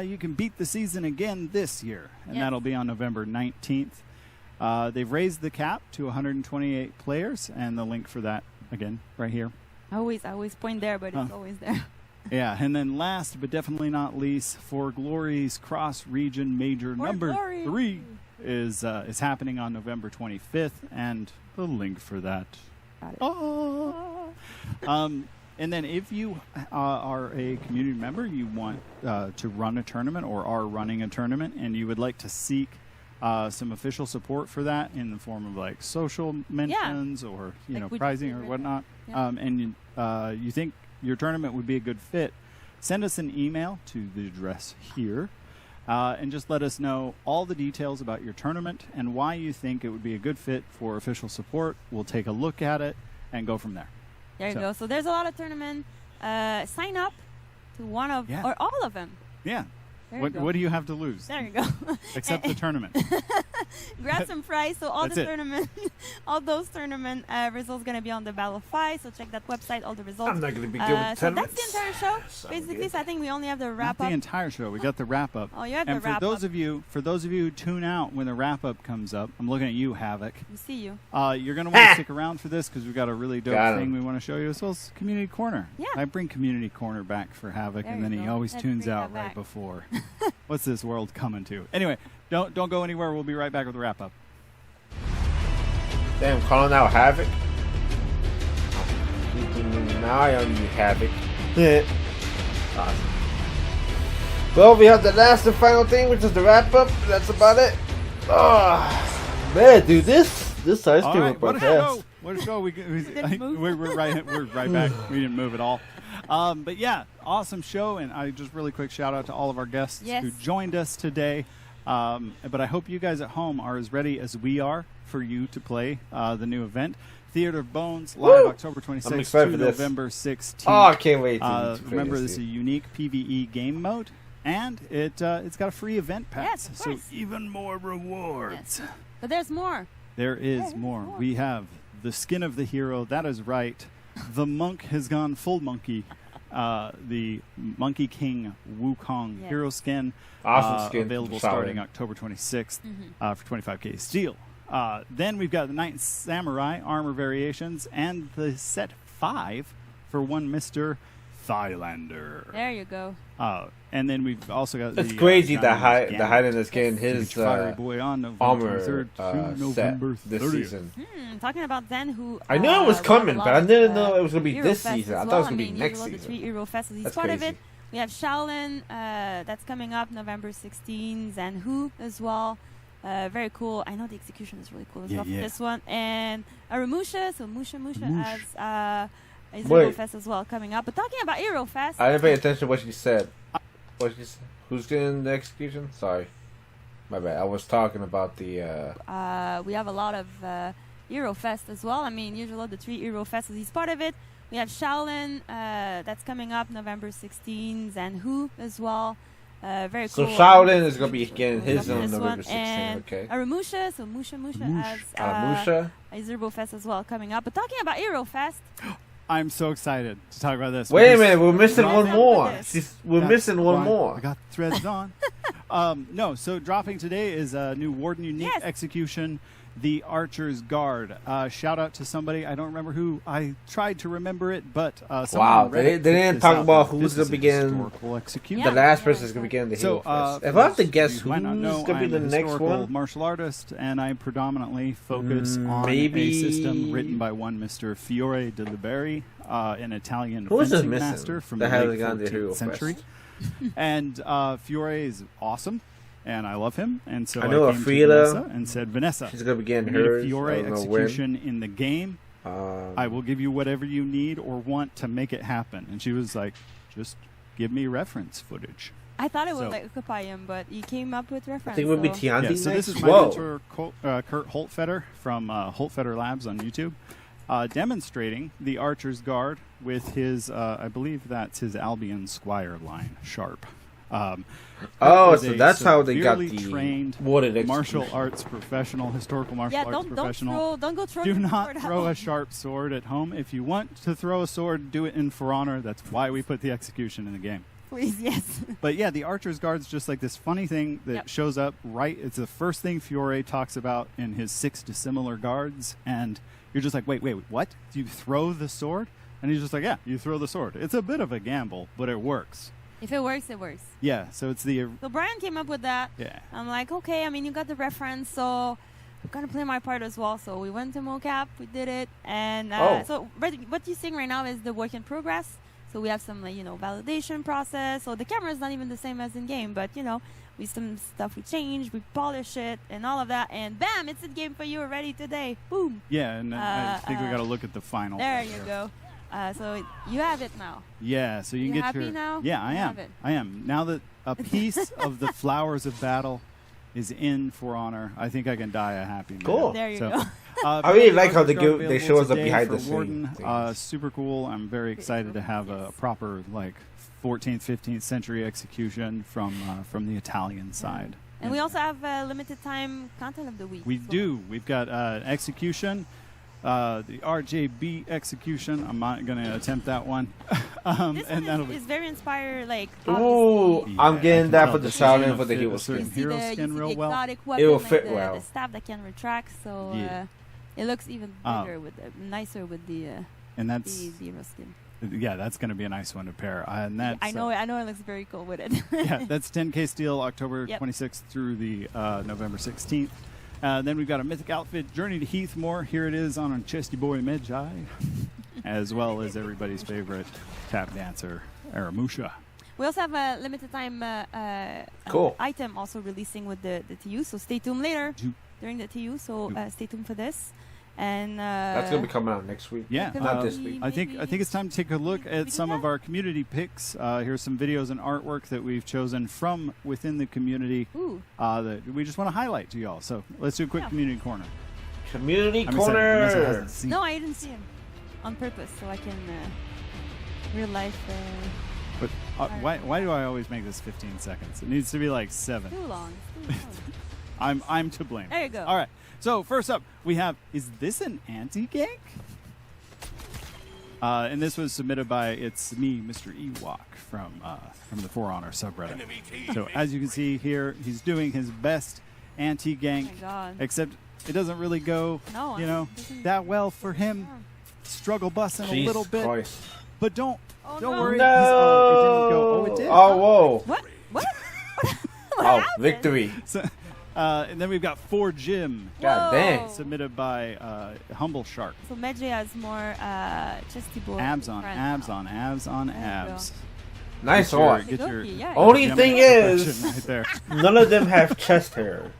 you can beat the season again this year, and that'll be on November 19th. They've raised the cap to 128 players, and the link for that, again, right here. I always point there, but it's always there. Yeah, and then last but definitely not least, For Glory's cross-region major number 3 is happening on November 25th, and the link for that. Got it. And then if you are a community member, you want to run a tournament or are running a tournament, and you would like to seek some official support for that in the form of like social mentions or prizing or whatnot, and you think your tournament would be a good fit, send us an email to the address here. and just let us know all the details about your tournament and why you think it would be a good fit for official support. We'll take a look at it and go from there. There you go. So there's a lot of tournament. Sign up to one of or all of them. Yeah. There What do you have to lose? There you go. Except the tournament. Grab some prize. So all That's the it. tournament, all those tournament results gonna be on the Battle of 5. So check that website. All the results. I'm not gonna be good with So tournaments. that's the entire show. Basically, so I think we only have the wrap Not up. the entire show. We got the wrap up. Oh, you have and the wrap for those up. of you who tune out when the wrap up comes up, I'm looking at you, Havoc. We see you. You're gonna want to stick around for this because we've got a really dope Got 'em. thing we want to show you as well as Community Corner. Yeah. I bring Community Corner back for Havoc, There and then you he go. always Let's tunes bring out that right back. before. What's this world coming to? Anyway, don't go anywhere. We'll be right back with the wrap up. Damn, calling out Havoc. Now I only need Havoc. Awesome. Well, we have the last and final thing, which is the wrap up. That's about it. Oh, man, dude, this ice All cream right, was what a fast. show! What a show! Didn't move. We're right back. We didn't move at all. But yeah, awesome show, and I just really quick shout out to all of our guests Yes. who joined us today. But I hope you guys at home are as ready as we are for you to play the new event, Theater of Bones, live Woo! October I'm 26th excited to for this. November 16th. Oh, I can't wait to play Remember, this, this is a dude. unique PvE game mode, and it's got a free event pass, Yes, of so course. even more rewards. Yes. But there's more. There is There's more. more. We have the skin of the hero. That is right. The monk has gone full monkey. The Monkey King Wukong Yes. hero skin. Awesome skin. Available Solid. starting October 26th for 25k steel. Then we've got the Knight Samurai armor variations and the set 5 for one Mr. Thylander. There you go. And then we've also got It's the crazy the Diamond's height Gambit. in this game. His Fiery Boy on November armor 23rd to set November this 30th. season. Talking about then who I knew it was we have coming, a lot but I of, didn't know it was gonna be Euro this Fest season. as I thought well. it was gonna be next usually season. The 3 Euro Fest, so he's That's part of crazy. it. We have Shaolin, that's coming up November 16, and Who as well. Very cool. I know the execution is really cool as well for this one. And Aramusha, so Musha has is Wait. Euro Fest as well coming up. But talking about Euro Fest, I didn't pay attention to what she said. What she said? Who's doing the execution? Sorry, my bad. I was talking about the. we have a lot of Eurofest as well. I mean, usually the 3 Eurofest, so he's part of it. We have Shaolin, that's coming up November 16, and Who as well. Very So cool. Shaolin is gonna be getting his This on one. November 16. And Okay. Aramusha, so Musha has Musha. is Eurofest as well coming up. But talking about Eurofest, I'm so excited to talk about this. Wait a because- minute, we're missing What's one up more. with this? We're That's missing one why more. I got the threads on. No, so dropping today is a new Warden Unique Yes. execution, the Archer's Guard. Shout out to somebody, I don't remember who. I tried to remember it, but someone Wow, on they Reddit didn't picked talk this up. about This who's is gonna a begin- historical execution. Yeah. The last person is gonna be getting the So, Hero Fest. for If I have to those guess who who's might not know, gonna be I'm the a next historical one, martial artist, and I predominantly focus on maybe- a system written by one Mr. Fiore de Liberi, an Italian Who is this fencing missing master from that the hasn't late gone to Hero 14th century. Fest? And Fiore is awesome, and I love him. And so I know I came to Frida. Vanessa and said, Vanessa, she's gonna be getting we need a hers. I Fiore don't know when. execution in the game. I will give you whatever you need or want to make it happen. And she was like, just give me reference footage. I thought it would So- like occupy him, but he came up with reference. I think it would be so- Tianti Yeah, so this next. is my Whoa. mentor, Kurt Holtfetter from Holtfetter Labs on YouTube, demonstrating the Archer's Guard with his, I believe that's his Albion Squire line, Sharp. Oh, is so a that's how they got severely the trained warded martial execution. arts professional, historical martial Yeah, arts professional. don't go throw Do your not sword throw out. a sharp sword at home. If you want to throw a sword, do it in For Honor. That's why we put the execution in the game. Please, yes. But yeah, the Archer's Guard's just like this funny thing that Yep. shows up right. It's the first thing Fiore talks about in his 6 dissimilar guards, and you're just like, wait, what? Do you throw the sword? And he's just like, yeah, you throw the sword. It's a bit of a gamble, but it works. If it works, it works. Yeah, so it's the So Brian came up with that. yeah. I'm like, okay, I mean, you got the reference, so I'm going to play my part as well. So we went to mocap, we did it. And so what you're seeing right now is the work in progress. So we have some, validation process. So the camera is not even the same as in game, but, we some stuff we changed, we polish it, and all of that. And bam, it's in game for you already today. Boom. Yeah, and then I think we got to look at the final. There you go. So you have it now. Yeah, so you can You get happy your now? Yeah, I You am. have it. I am. Now that a piece of the Flowers of Battle is in For Honor. I think I can die a happy man. Cool. There you go. I really like how they show us the behind the Warden. scenes. Super cool. I'm very excited to have a proper 14th, 15th century execution from the Italian side. And we also have limited time content of the week. We do. We've got execution, the RJB execution. I'm not going to attempt that one. This and one is very inspired. Ooh, Yeah, I'm I getting can that tell for the this is sound gonna and for the fit hero a certain skin. hero skin real well. exotic weapon, It'll fit the, well. The staff that can retract, so Yeah. it looks even bigger nicer with the and that's hero skin. yeah, that's going to be a nice one to pair. And that's I know it looks very cool with it. yeah, that's 10K Steel, October Yep. 26th through the November 16th. Then we've got a mythic outfit, Journey to Heathmore. Here it is on Chesty Boy Medjai, as well as everybody's favorite tap dancer, Aramusha. We also have a limited time Cool. item also releasing with the TU, so stay tuned later Ju- during the TU. So Ju- stay tuned for this. And That's gonna be coming out next week. Yeah, Not this week. I think it's time to take a look we at do some of that? our community picks. Here's some videos and artwork that we've chosen from within the community Ooh, that we just want to highlight to y'all. So let's do a quick Yeah. community corner. Community I mean, Vanessa corner. hasn't seen no, I didn't see him on purpose, so I can real life. But why do I always make this 15 seconds? It needs to be like 7. Too long. It's too long. I'm to blame. There you go. All right. So first up, we have, is this an anti-gank? And this was submitted by It's Me, Mr. Ewok, from the For Honor subreddit. So as you can see here, he's doing his best anti-gank, Oh my God. except it doesn't really go, No, doesn't- that well for him. Struggle busting a little Jesus bit, Christ. but don't Oh, worry. No. 'cause, it didn't go. Oh, it did. Oh, whoa. What? What? Oh, happened? victory. So, and then we've got For Jim, God Whoa. dang. submitted by Humble Shark. So Medjay has more chesty boy. Abs on friends abs now. on abs on There you abs. Nice Get your- art. get your- Yeah. Only Gemini thing is- impression right there. None of them have chest hair.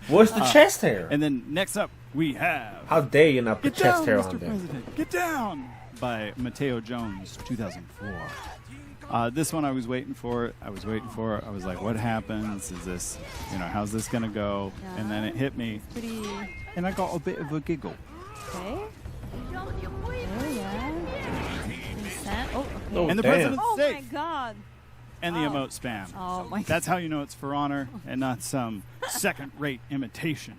Where's the chest hair? And then next up we have How dare you not put Get chest Down, hair Mr. on there? President. Get Down by Mateo Jones, 2004. This one I was waiting for. I was like, what happens? Is this, how's this gonna go? And then it hit me, Pretty. and I got a bit of a giggle. Okay. Oh, yeah. Consent. Oh, okay. Oh, And the damn. president's Oh my safe. God. And the Oh. emote spam. Oh my God. That's how you know it's For Honor and not some second-rate imitation.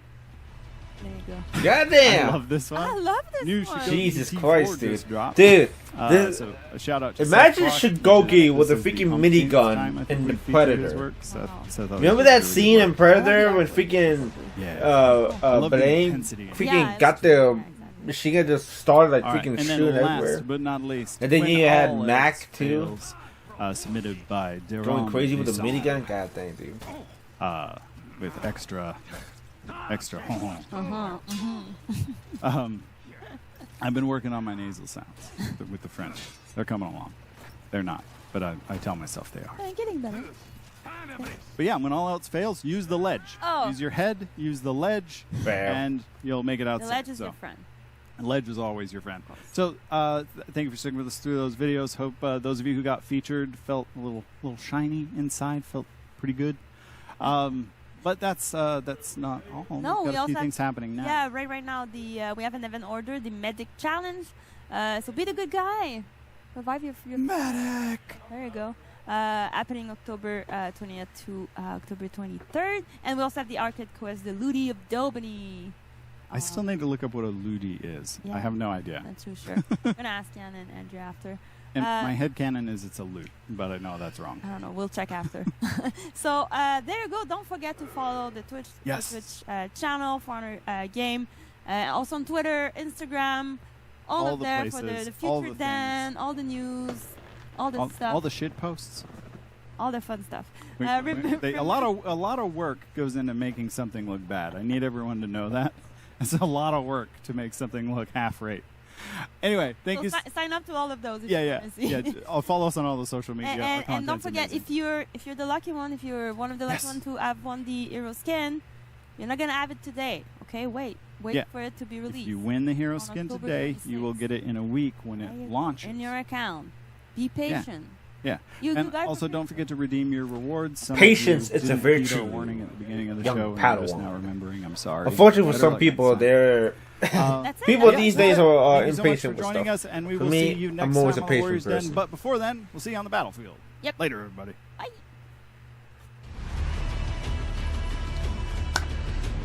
There you go. I Goddamn. love this one. I love this New one. Shikogi Jesus T4 Christ, just dude. dropped. Dude, Uh, this, so a shout out to imagine Seth Clark, Shigogi which with a this is the freaking umpteenth minigun time I think in we the featured Predator. his work. Seth thought it remember was that really scene good in work. Predator when freaking Yeah. uh love the Blaine intensity. freaking Yeah, got it's the true. Yeah, exactly. machine gun just started like All right, freaking and then shooting last everywhere. but not least, And then When you had All Mac, Else too. Fails, submitted by Deron Going crazy with the Buisson, minigun. God dang, dude. with extra. Uh-huh. I've been working on my nasal sounds with the French. They're coming along. They're not, but I tell myself they are. Getting better. But yeah, when all else fails, use the ledge. Oh. Use your head, use the ledge, Bam. and you'll make it out The safe. ledge is So, your friend. ledge is always your friend. So thank you for sticking with us through those videos. Hope those of you who got featured felt a little shiny inside, felt pretty good. But that's not all. No, We've we got a also few have- things happening now. Yeah, right now we have an event order, the Medic Challenge. So be the good guy. Revive your Medic. There you go. Happening October 20th to October 23rd. And we also have the arcade quest, the Ludi of Dobany. I still need to look up what a ludi is. Yeah. I have no idea. Not too sure. I'm going to ask Jan and Andrew after. And my headcanon is it's a loot, but I know that's wrong. I don't know. We'll check after. So there you go. Don't forget to follow the Twitch, channel for Honor Game. Also on Twitter, Instagram, all All up the there places, for the all future the Dan, all the news, all the stuff, All the shit posts. all the fun stuff. A lot of work goes into making something look bad. I need everyone to know that. It's a lot of work to make something look half right. Anyway, thank you. Sign up to all of those. If Yeah, you yeah, wanna see. yeah. I'll follow us on all the social media. Our And don't content's forget, amazing. if you're the lucky one, if you're one of the lucky Yes. ones who have won the hero skin, you're not gonna have it today. Okay, wait Yeah. for it to be released. If you win the hero on skin October today, you will 26th. get it in a week when There it you go. launches. in your account. Be patient. Yeah. You And guys also, don't forget to redeem your rewards. Some Patience of you is a didn't heed virtue. our warning at the beginning of the Young show. And I'm just Padawan. now remembering. I'm sorry. Unfortunately, for Better some luck people, next time. they're That's it. people That's these it. days are Thank you so much impatient for with joining stuff. us, and we For will me, see you I'm next always time a on patient Warriors Den. person. But before then, we'll see you on the battlefield. Yep. Later, everybody. Bye.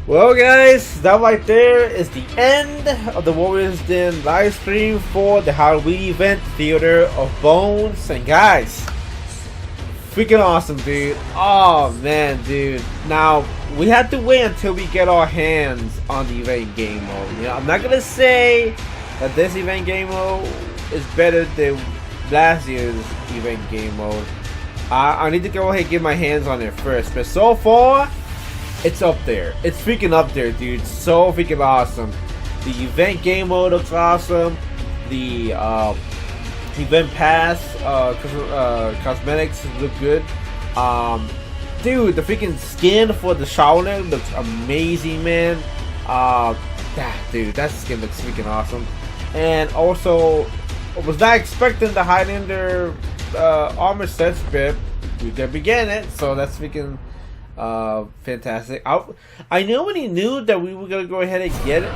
Well, guys, that right there is the end of the Warriors Den live stream for the Halloween event, Theater of Bones. And guys, freaking awesome, dude. Oh, man, dude. Now, we have to wait until we get our hands on the event game mode. You know, I'm not going to say that this event game mode is better than last year's event game mode. I need to go ahead and get my hands on it first. But so far, it's up there. It's freaking up there, dude. So freaking awesome. The event game mode looks awesome. The event pass cosmetics look good. Dude, the freaking skin for the Shaolin looks amazing, man. Dude, that skin looks freaking awesome. And also, I was not expecting the Highlander armor sets, but we did begin it, so that's freaking fantastic. I nobody knew that we were gonna go ahead and get it.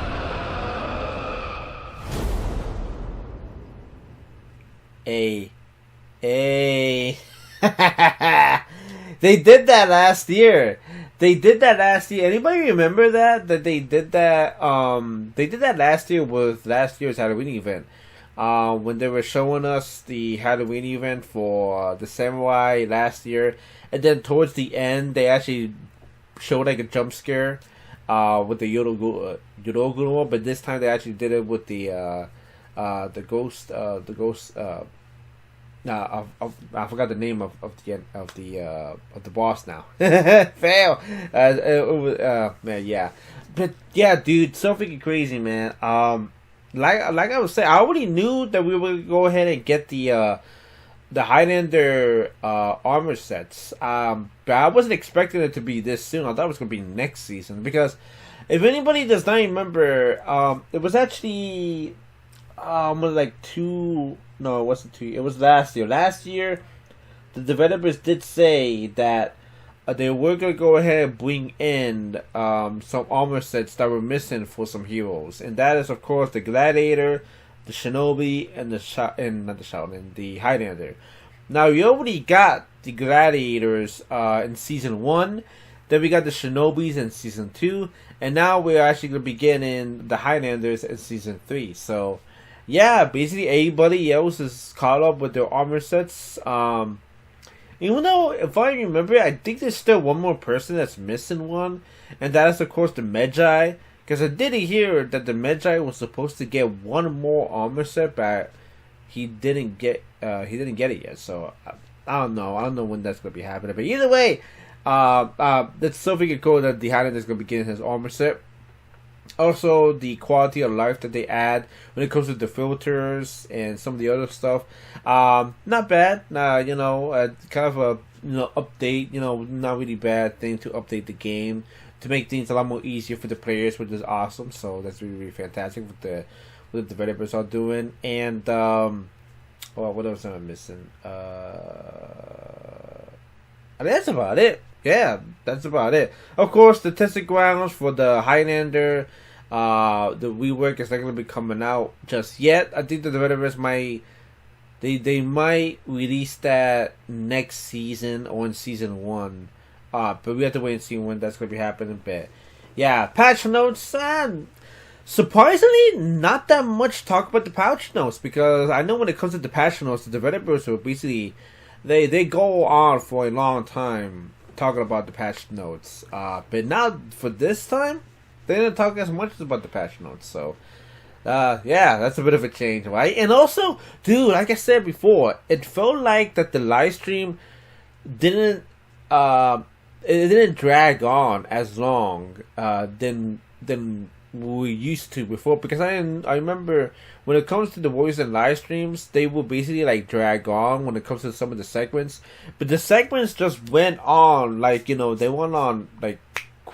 They did that last year. Anybody remember that they did that? They did that last year with last year's Halloween event. When they were showing us the Halloween event for the Samurai last year, and then towards the end they actually showed like a jump scare with the Yoroguro, but this time they actually did it with the ghost. I forgot the name of the boss now. Fail. Man, yeah, but yeah, dude, so freaking crazy, man. Like I was saying, I already knew that we would go ahead and get the Highlander armor sets. But I wasn't expecting it to be this soon. I thought it was gonna be next season, because if anybody does not remember, it was actually like two. No, it wasn't 2. It was last year. Last year, the developers did say that they were gonna go ahead and bring in some armor sets that were missing for some heroes, and that is of course the Gladiator, the Shinobi, and the Highlander. Now we already got the Gladiators in season 1, then we got the Shinobis in season 2, and now we're actually gonna be getting the Highlanders in season 3. So yeah, basically everybody else is caught up with their armor sets. Even though, if I remember, I think there's still one more person that's missing one, and that is of course the Magi. Because I did hear that the Magi was supposed to get one more armor set, but he didn't get it yet. So I don't know. I don't know when that's gonna be happening. But either way, that's so freaking cool that the Highlander is gonna be getting his armor set. Also, the quality of life that they add when it comes to the filters and some of the other stuff, not bad. Kind of a update. Not really bad thing to update the game to make things a lot more easier for the players, which is awesome. So that's really, really fantastic what the developers are doing. And what else am I missing? That's about it. Yeah, that's about it. Of course, the testing grounds for the Highlander, the rework is not going to be coming out just yet. I think the developers might release that next season or in season 1. But we have to wait and see when that's going to be happening. But yeah, patch notes. Surprisingly, not that much talk about the patch notes, because I know when it comes to the patch notes, the developers are basically they go on for a long time talking about the patch notes, but now for this time they didn't talk as much about the patch notes. So yeah, that's a bit of a change, right? And also, dude, like I said before, it felt like that the live stream didn't drag on as long than we used to before, because I remember when it comes to the Warriors and live streams, they will basically like drag on when it comes to some of the segments, but the segments just went on they went on like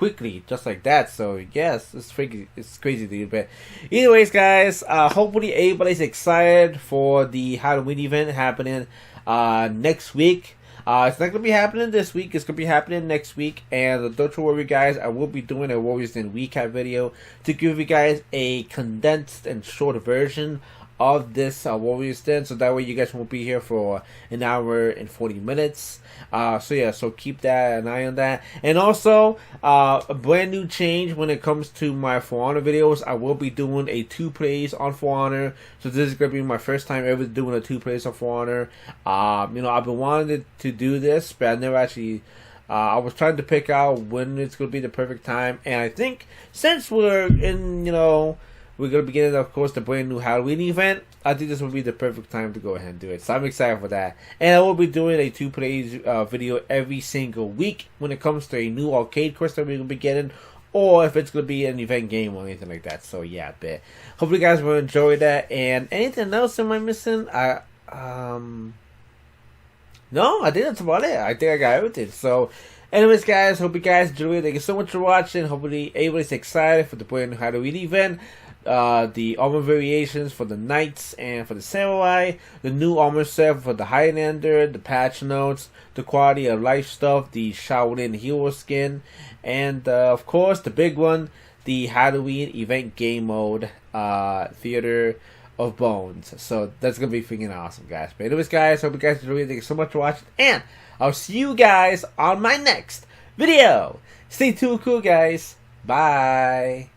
quickly, just like that. So yes, it's crazy, dude. But anyways, guys, hopefully everybody's excited for the Halloween event happening next week. It's not gonna be happening this week. It's gonna be happening next week. And don't you worry, guys. I will be doing a Warriors Den recap video to give you guys a condensed and short version of this Warriors Den, so that way you guys won't be here for an hour and 40 minutes. So yeah, so keep an eye on that. And also, a brand new change when it comes to my For Honor videos. I will be doing a 2 plays on For Honor. So this is gonna be my first time ever doing a 2 plays on For Honor. You know, I've been wanting to do this, but I never actually. I was trying to pick out when it's gonna be the perfect time, and I think since we're in, you know, we're going to be getting, of course, the brand new Halloween event. I think this will be the perfect time to go ahead and do it. So I'm excited for that. And I will be doing a 2 plays video every single week when it comes to a new arcade course that we're going to be getting. Or if it's going to be an event game or anything like that. So yeah, but hopefully you guys will enjoy that. And anything else am I missing? No, I think that's about it. I think I got everything. So anyways, guys, hope you guys enjoyed. Thank you so much for watching. Hopefully everybody's excited for the brand new Halloween event. The armor variations for the Knights and for the Samurai, the new armor set for the Highlander, the patch notes, the quality of life stuff, the Shaolin hero skin, and of course the big one, the Halloween event game mode, Theater of Bones. So that's gonna be freaking awesome, guys. But anyways, guys, hope you guys enjoyed. Thank you so much for watching, and I'll see you guys on my next video. Stay tuned, cool guys. Bye.